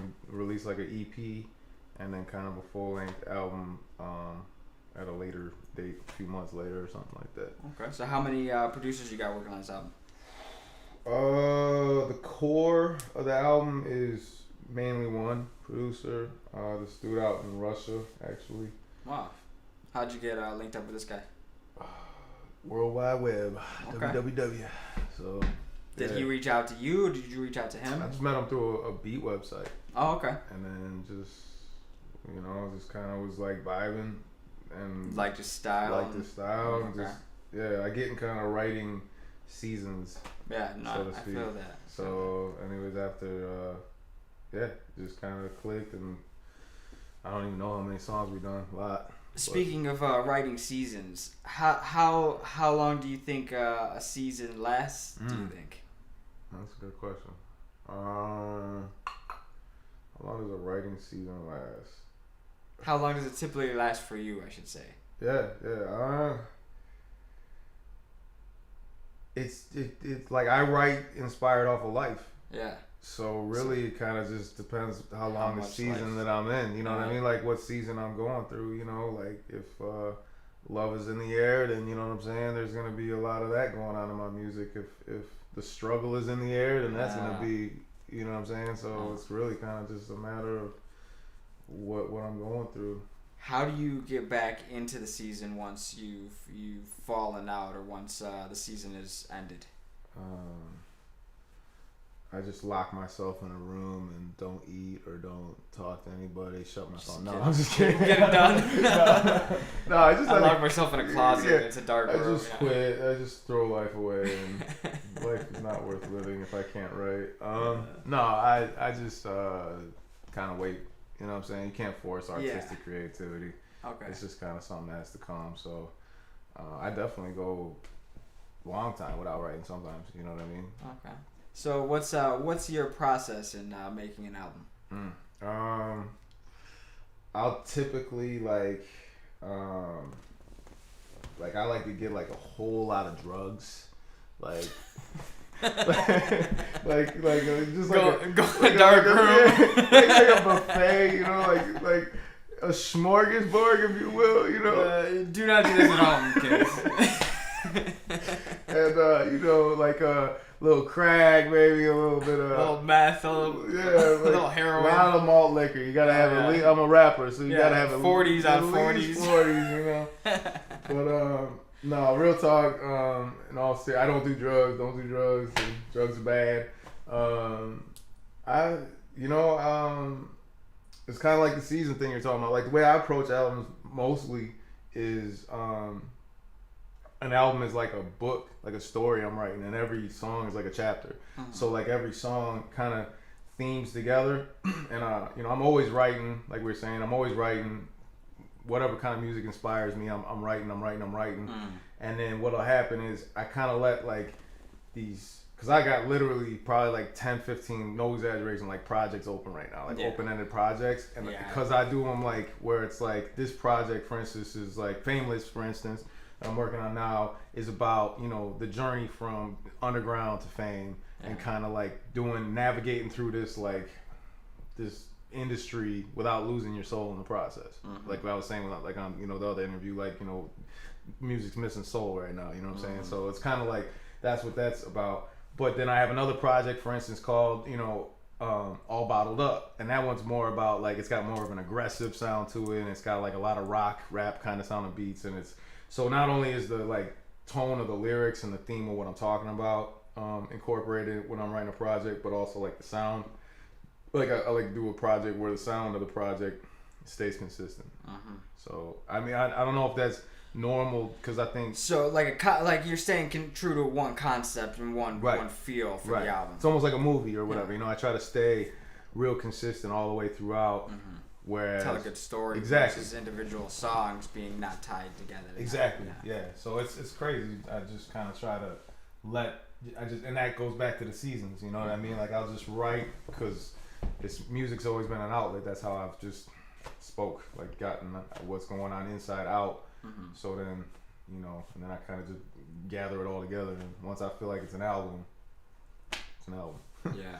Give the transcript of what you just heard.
and release like an EP, and then kind of a full length album at a later date, a few months later or something like that. Okay. So how many producers you got working on this album? The core of the album is mainly one producer. This dude out in Russia, actually. Wow. How'd you get linked up with this guy? World Wide Web, Okay. www. So. Did he reach out to you, or did you reach out to him? I just met him through a beat website. Oh, okay. And then just, just kind of was like vibing and like his style. Like the style. Okay. And just, I get in kind of writing seasons. Yeah, no, so to I speak. feel that. So, anyways, after, just kind of clicked, and I don't even know how many songs we've done. A lot. Speaking of writing seasons, how long do you think a season lasts? Do you think? That's a good question. How long does a writing season last? How long does it typically last for you, I should say? Yeah. It's like I write inspired off of life. Yeah. So really, it kind of just depends how long the season life. that I'm in. You know what I mean? Like what season I'm going through. Like if love is in the air, then you know what I'm saying. There's gonna be a lot of that going on in my music. If the struggle is in the air, then that's gonna be, you know what I'm saying. So it's really kind of just a matter of what I'm going through. How do you get back into the season once you've fallen out, or once the season is ended? I just lock myself in a room and don't eat or don't talk to anybody. Shut my phone. No, I'm just kidding. Get it done. No, I just lock myself in a closet. It's a dark room. I just quit. I just throw life away, and life is not worth living if I can't write. No, I just kind of wait. You know what I'm saying? You can't force artistic creativity. Okay. It's just kind of something that has to come. So I definitely go a long time without writing sometimes. You know what I mean? Okay. So what's your process in making an album? I'll typically like I like to get like a whole lot of drugs, like just go like a dark room, like a buffet, like a smorgasbord, if you will, do not do this at home, kids. And like a little crack, maybe a little bit of a little meth, a little heroin, a lot of malt liquor. You gotta have at least. I'm a rapper, so you gotta have at 40s out of 40s. 40s, But no, real talk. In all seriousness, I don't do drugs. Don't do drugs. Drugs are bad. It's kind of like the season thing you're talking about. Like the way I approach albums mostly is an album is like a book, like a story I'm writing, and every song is like a chapter. Mm-hmm. So like every song kind of themes together, and I'm always writing. Like we were saying, I'm always writing. Whatever kind of music inspires me, I'm writing. And then what'll happen is I kind of let like these, because I got literally probably like 10, 15, no exaggeration, like projects open right now, like open-ended projects. And because I do them like where it's like this project, for instance, is like Fameless, for instance, that I'm working on now, is about, the journey from underground to fame and kind of like navigating through this industry without losing your soul in the process. Mm-hmm. Like what I was saying, like on the other interview, like music's missing soul right now. You know what I'm saying? So it's kind of like that's what that's about. But then I have another project, for instance, called All Bottled Up, and that one's more about like it's got more of an aggressive sound to it, and it's got like a lot of rock, rap kind of sounding beats, and it's so not only is the like tone of the lyrics and the theme of what I'm talking about incorporated when I'm writing a project, but also like the sound. Like I like to do a project where the sound of the project stays consistent. Mm-hmm. So I mean I don't know if that's normal, because I think so like you're staying true to one concept and one feel for the album. It's almost like a movie or whatever. I try to stay real consistent all the way throughout. Mm-hmm. Whereas tell a good story versus individual songs being not tied together. Exactly. Yeah. So it's crazy. I just kind of try to and that goes back to the seasons. You know what I mean? Like I'll just write because music's always been an outlet. That's how I've just spoke, like gotten what's going on inside out. Mm-hmm. So then, and then I kind of just gather it all together. And once I feel like it's an album, it's an album. Yeah.